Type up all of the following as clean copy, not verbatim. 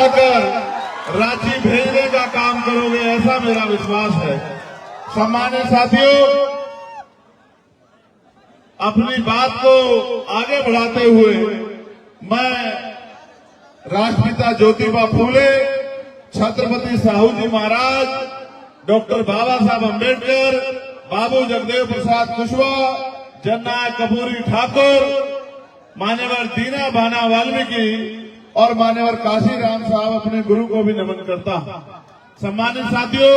उठाकर रांची भेजने का काम करोगे, ऐसा मेरा विश्वास है। सम्मानित साथियों, अपनी बात को आगे बढ़ाते हुए मैं राष्ट्रपिता ज्योतिबा फूले, छत्रपति साहू जी महाराज, डॉक्टर बाबा साहब अम्बेडकर, बाबू जगदेव प्रसाद कुशवाहा, जननायक कर्पूरी ठाकुर, मान्यवर दीना भाना वाल्मीकि और मान्यवर काशीराम साहब अपने गुरु को भी नमन करता हूं। सम्मानित साथियों,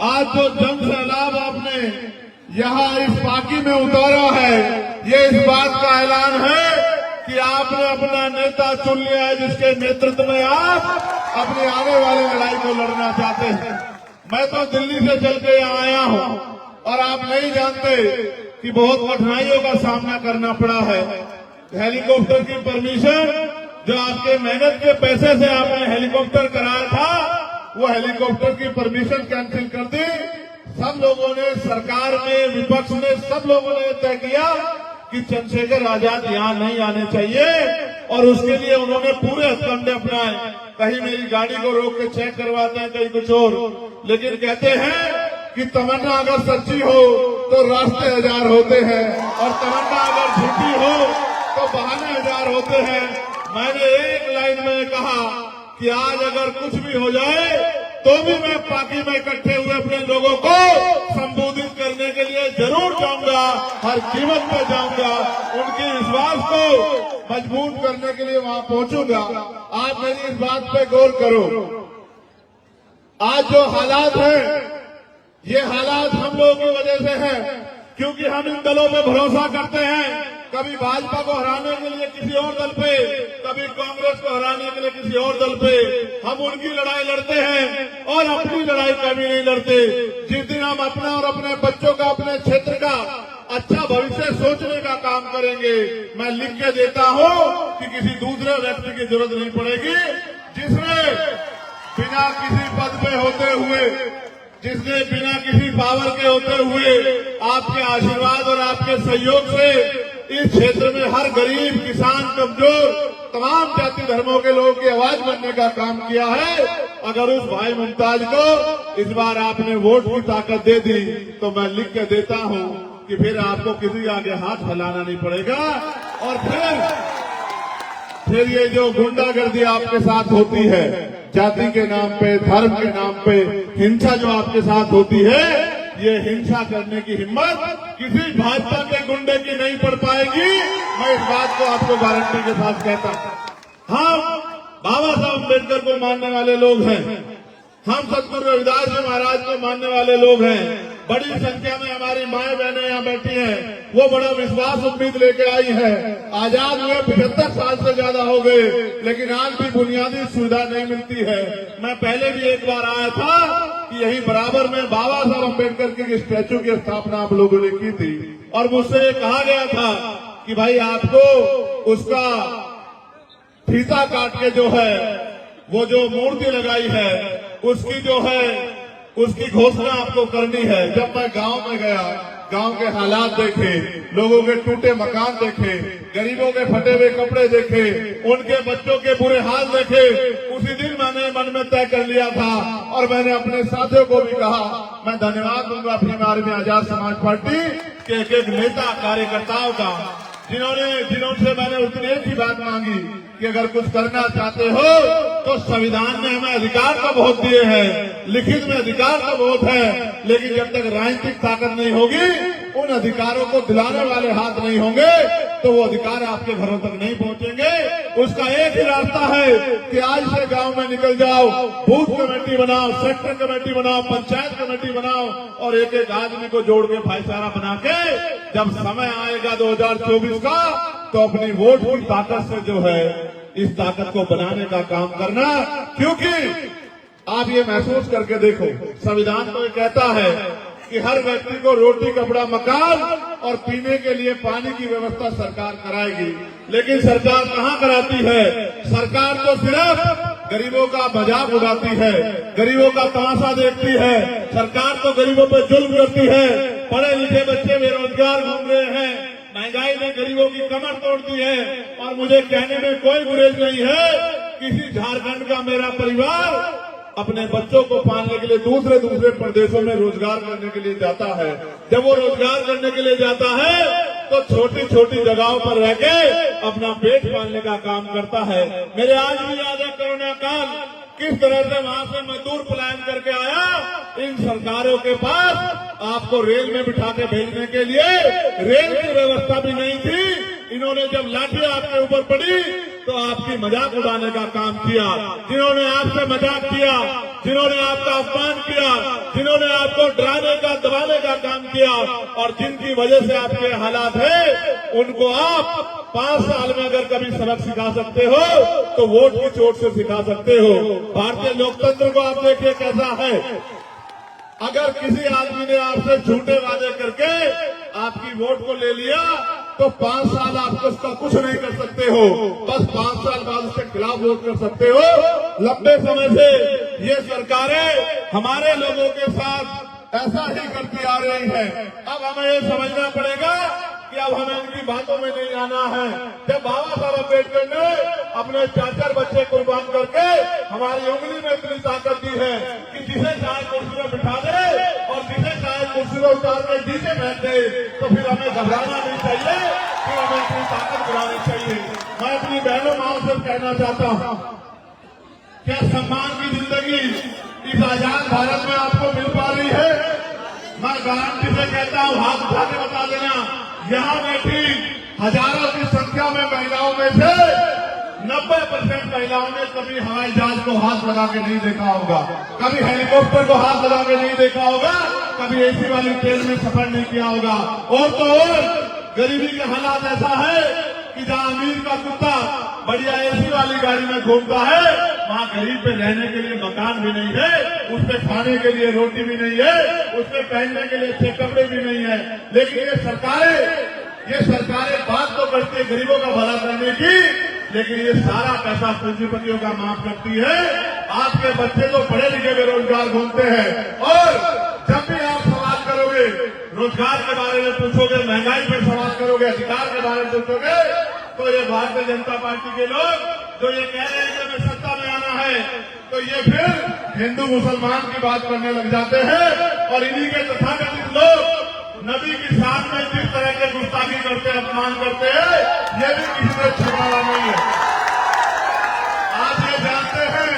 आज जो जन सैलाब आपने यहाँ इस पार्टी में उतारा है, ये इस बात का ऐलान है कि आपने अपना नेता चुन लिया है जिसके नेतृत्व में आप अपनी आने वाली लड़ाई को लड़ना चाहते हैं। मैं तो दिल्ली से चल के यहाँ आया हूँ और आप नहीं जानते कि बहुत कठिनाइयों का सामना करना पड़ा है। हेलीकॉप्टर की परमिशन जो आपके मेहनत के पैसे से आपने हेलीकॉप्टर कराया था, वो हेलीकॉप्टर की परमिशन कैंसिल कर दी। सब लोगों ने, सरकार ने, विपक्ष ने, सब लोगों ने तय किया कि चंद्रशेखर आजाद यहाँ नहीं आने चाहिए और उसके लिए उन्होंने पूरे हथकंडे अपनाए। कहीं मेरी गाड़ी को रोक के चेक करवाते हैं, कहीं कुछ और, लेकिन कहते हैं कि तमन्ना अगर सच्ची हो तो रास्ते हजार होते हैं और तमन्ना अगर झूठी हो तो बहाने हजार होते हैं। मैंने एक लाइन में कहा कि आज अगर कुछ भी हो जाए तो भी मैं पार्टी में इकट्ठे हुए अपने लोगों को संबोधित करने के लिए जरूर जाऊंगा, हर कीमत पर जाऊंगा, उनके विश्वास को मजबूत करने के लिए वहां पहुंचूंगा। आप मेरी इस बात पे गौर करो। आज जो हालात हैं, ये हालात हम लोगों की वजह से है, क्योंकि हम इन दलों पे भरोसा करते हैं। कभी भाजपा को हराने के लिए किसी और दल पे, कभी कांग्रेस को हराने के लिए किसी और दल पे हम उनकी लड़ाई लड़ते हैं और अपनी लड़ाई कभी नहीं लड़ते। जिस दिन हम अपना और अपने बच्चों का, अपने क्षेत्र का अच्छा भविष्य सोचने का काम करेंगे, मैं लिख के देता हूं कि किसी दूसरे व्यक्ति की जरूरत नहीं पड़ेगी, जिसने बिना किसी पद पे होते हुए, जिसने बिना किसी पावर के होते हुए आपके आशीर्वाद और आपके सहयोग से इस क्षेत्र में हर गरीब, किसान, कमजोर, तमाम जाति धर्मों के लोगों की आवाज बनने का काम किया है। अगर उस भाई मुमताज को इस बार आपने वोट की ताकत दे दी तो मैं लिख के देता हूं कि फिर आपको किसी आगे हाथ फैलाना नहीं पड़ेगा। और फिर ये जो गुंडागर्दी आपके साथ होती है, जाति के नाम पे, धर्म के नाम पे हिंसा जो आपके साथ होती है, ये हिंसा करने की हिम्मत किसी भाजपा के गुंडे की नहीं पड़ पाएगी। मैं इस बात को आपको गारंटी के साथ कहता हूं। हम बाबा साहब अम्बेडकर को मानने वाले लोग हैं, हम सतगुरु रविदास जी महाराज को मानने वाले लोग हैं। बड़ी संख्या में हमारी माएं बहनें यहाँ बैठी हैं, वो बड़ा विश्वास उम्मीद लेके आई है। आजाद हुए 75 साल से ज्यादा हो गए, लेकिन आज भी बुनियादी सुविधा नहीं मिलती है। मैं पहले भी एक बार आया था कि यही बराबर में बाबा साहब अम्बेडकर के स्टैचू की स्थापना आप लोगों ने की थी और मुझसे ये कहा गया था कि भाई आपको उसका फीता काट के जो है, वो जो मूर्ति लगाई है, उसकी जो है, उसकी घोषणा आपको करनी है। जब मैं गांव में गया, गांव के हालात देखे, लोगों के टूटे मकान देखे, गरीबों के फटे हुए कपड़े देखे, उनके बच्चों के बुरे हाल देखे, उसी दिन मैंने मन में तय कर लिया था और मैंने अपने साथियों को भी कहा, मैं धन्यवाद दूंगा अपनी बारे में आजाद समाज पार्टी के एक एक नेता कार्यकर्ताओं का, जिन्होंने मैंने उस दिन एक ही बात मांगी कि अगर कुछ करना चाहते हो तो संविधान ने हमें अधिकार तो बहुत दिए हैं, लिखित में अधिकार तो बहुत है, लेकिन जब तक राजनीतिक ताकत नहीं होगी, उन अधिकारों को दिलाने वाले हाथ नहीं होंगे, तो वो अधिकार आपके घरों तक नहीं पहुंचेंगे। उसका एक ही रास्ता है कि आज से गांव में निकल जाओ, बूथ कमेटी बनाओ, सेक्टर कमेटी बनाओ, पंचायत कमेटी बनाओ और एक एक आदमी को जोड़ के भाईचारा बना के जब समय आएगा 2024 का, तो अपनी वोट की ताकत से जो है इस ताकत को बनाने का काम करना। क्योंकि आप ये महसूस करके देखो, संविधान तो ये कहता है कि हर व्यक्ति को रोटी, कपड़ा, मकान और पीने के लिए पानी की व्यवस्था सरकार कराएगी, लेकिन सरकार कहाँ कराती है? सरकार तो सिर्फ गरीबों का मजाक उड़ाती है, गरीबों का तमाशा देखती है। सरकार तो गरीबों पर जुल्म करती है। पढ़े लिखे बच्चे बेरोजगार घूम रहे हैं, महंगाई ने गरीबों की कमर तोड़ दी है। और मुझे कहने में कोई गुरेज नहीं है, किसी झारखंड का मेरा परिवार अपने बच्चों को पालने के लिए दूसरे प्रदेशों में रोजगार करने के लिए जाता है। जब वो रोजगार करने के लिए जाता है तो छोटी छोटी जगहों पर रह के अपना पेट पालने का काम करता है। मेरे आज भी याद है कोरोना काल, किस तरह से वहां से मजदूर पलायन करके आया। इन सरकारों के पास आपको रेल में बिठा के भेजने के लिए रेल की व्यवस्था भी नहीं थी। इन्होंने जब लाठी आपके ऊपर पड़ी तो आपकी मजाक उड़ाने का काम किया। जिन्होंने आपसे मजाक किया, जिन्होंने आपका अपमान किया, जिन्होंने आपको डराने का दबाने का काम किया और जिनकी वजह से आपके हालात है, उनको आप 5 साल में अगर कभी सबक सिखा सकते हो तो वोट की चोट से सिखा सकते हो। भारतीय लोकतंत्र को आप देखिए कैसा है। अगर किसी आदमी ने आपसे झूठे वादे करके आपकी वोट को ले लिया तो 5 साल आप उसका कुछ नहीं कर सकते हो, बस 5 साल बाद उसके खिलाफ वोट कर सकते हो। लंबे समय से ये सरकारें हमारे लोगों के साथ ऐसा ही करती आ रही है। अब हमें ये समझना पड़ेगा कि अब हमें इनकी बातों में नहीं आना है। जब बाबा साहब अम्बेडकर ने अपने 4 बच्चे कुर्बान करके हमारी उंगली में इतनी ताकत दी है कि जिसे चाहे कुर्सी में बिठा दे और जिसे चाहे कुर्सी में उतार कर नीचे बैठ दे, तो फिर हमें घबराना नहीं चाहिए, फिर हमें अपनी ताकत बढ़ानी चाहिए। मैं अपनी बहनों माओ से कहना चाहता हूँ, क्या सम्मान की जिंदगी इस आजाद भारत में आपको मिल पा रही है? मैं गारंटी से कहता हूँ, हाथ उठा के बता देना, यहाँ बैठी हजारों की संख्या में महिलाओं में से 90% महिलाओं ने कभी हवाई जहाज को हाथ लगा के नहीं देखा होगा, कभी हेलीकॉप्टर को हाथ लगा के नहीं देखा होगा, कभी एसी वाली ट्रेन में सफर नहीं किया होगा। और तो और गरीबी के हालात ऐसा है कि जहाँ अमीर का कुत्ता बढ़िया एसी वाली गाड़ी में घूमता है, वहाँ गरीब पे रहने के लिए मकान भी नहीं है, उसपे खाने के लिए रोटी भी नहीं है, उसपे पहनने के लिए अच्छे कपड़े भी नहीं है। लेकिन ये सरकारें बात तो करती है गरीबों का भला करने की, लेकिन ये सारा पैसा पूंजीपतियों का माफ करती है। आपके बच्चे तो पढ़े लिखे बेरोजगार घूमते हैं। और जब भी आप सवाल करोगे, रोजगार के बारे में पूछोगे, महंगाई पर सवाल करोगे, अधिकार के बारे में पूछोगे, तो ये भारतीय जनता पार्टी के लोग जो ये कह रहे हैं कि हमें सत्ता में आना है, तो ये फिर हिंदू मुसलमान की बात करने लग जाते हैं। और इन्हीं के तथाकथित लोग नबी की शान में जिस तरह के गुस्ताखी करते हैं, अपमान करते हैं, ये भी किसी ने छिपाया नहीं है। आप ये जानते हैं,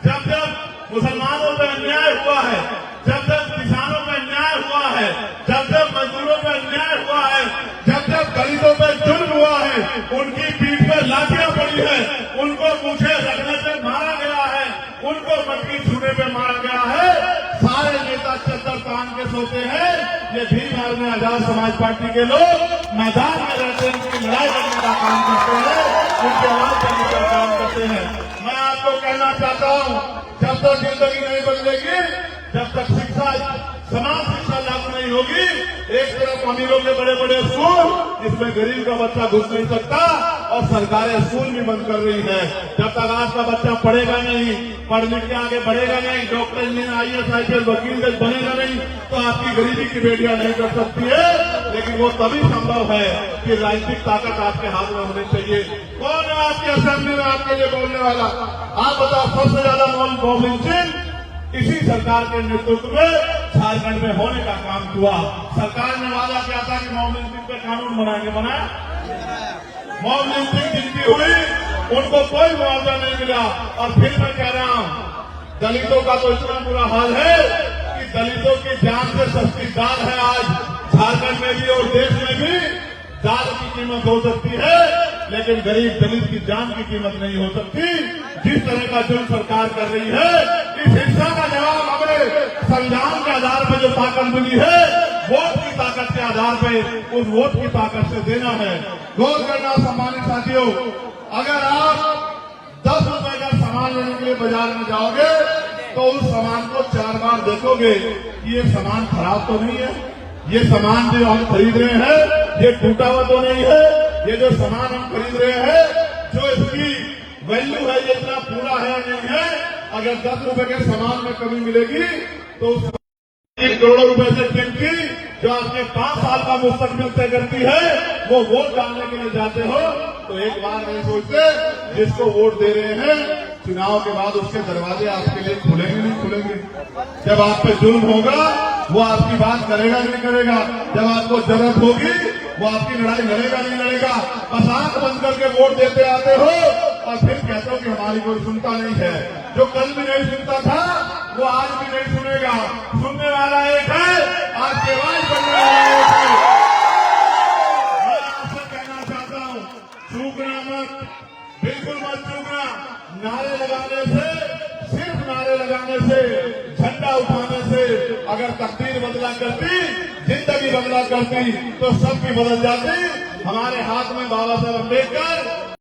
जब जब मुसलमानों पर अन्याय हुआ है, जब जब किसानों पर अन्याय हुआ है, जब जब मजदूरों पर अन्याय हुआ है, जब जब दलितों पर जुल्म हुआ है, उनकी पीठ पर लाठियां पड़ी है, उनको पूछे रखने पे मारा गया है, उनको मटकी छूने पे मारा गया है, सारे नेता चद्दर तान के सोते हैं। ये भीम आर्मी आजाद समाज पार्टी के लोग मैदान में रहते हैं, उनकी लड़ाई करने का काम करते हैं, उनकी आवाज करने का काम करते हैं। मैं आपको कहना चाहता हूँ, जब तक जिंदगी नहीं बदलेगी, जब तक शिक्षा समान शिक्षा लागू नहीं होगी, एक तरफ अमीरों के बड़े बड़े स्कूल जिसमें गरीब का बच्चा घुस नहीं सकता और सरकारें स्कूल भी बंद कर रही है। जब तक आपका बच्चा पढ़ेगा नहीं, पढ़ लिख के आगे बढ़ेगा नहीं, डॉक्टर इंजीनियर IAS IPS वकील जज बनेगा नहीं, तो आपकी गरीबी की बेटियां नहीं कर सकती है। लेकिन वो तभी संभव है कि राजनीतिक ताकत आपके हाथ में होनी चाहिए। कौन है आपकी असेंबली में आपके लिए बोलने वाला? आप बताओ, सबसे ज्यादा मोहम्मद सिंह इसी सरकार के नेतृत्व में झारखंड में होने का काम हुआ। सरकार ने वादा किया था कि मोहम्मद सिंह पे कानून बनाएंगे, बनाया? मोहम्मद सिंह जिनकी हुई उनको कोई मुआवजा नहीं मिला। और फिर मैं कह रहा हूं, दलितों का तो इतना बुरा हाल है कि दलितों की जान से सस्ती दाल है आज झारखंड में भी और देश में भी। दाल की कीमत हो सकती है, लेकिन गरीब दलित की जान की कीमत नहीं हो सकती। जिस तरह का जुल्म सरकार कर रही है, इस हिंसा का जवाब हमें संविधान के आधार पर जो ताकत मिली है, वोट की ताकत के आधार पर उस वोट की ताकत से देना है। गौर करना सम्मानित साथियों, अगर आप 10 रुपए का सामान लेने के लिए बाजार में जाओगे तो उस सामान को 4 बार देखोगे कि ये सामान खराब तो नहीं है, ये सामान जो हम खरीद रहे हैं ये टूटा हुआ तो नहीं है, ये जो सामान हम खरीद रहे हैं जो इसकी वैल्यू है ये इतना पूरा है नहीं है। अगर 10 रुपए के सामान में कमी मिलेगी तो 1 करोड़ रुपए से कीमती जो आपके 5 साल का मुस्तकबिल तय करती है, वो वोट डालने के लिए जाते हो तो एक बार नहीं सोचते जिसको वोट दे रहे हैं चुनाव के बाद उसके दरवाजे आपके लिए खुलेंगे नहीं खुलेंगे। जब आप पे जुल्म होगा वो आपकी बात करेगा नहीं करेगा, जब आपको जरूरत होगी वो आपकी लड़ाई लड़ेगा नहीं लड़ेगा। बस आंख बंद करके वोट देते आते हो और फिर कहते हो कि हमारी कोई सुनता नहीं है। जो कल भी नहीं सुनता था वो आज भी नहीं सुनेगा। सुनने वाला एक है, आपकी आवाज बनने वाला एक है। मैं आपसे कहना चाहता हूं, चूकना मत, बिल्कुल मत चूकना। नारे लगाने से, सिर्फ नारे लगाने से, झंडा उठाने से अगर तकदीर बदला करती, जिंदगी बदला करती तो सब भी बदल जाती। हमारे हाथ में बाबा साहब अम्बेडकर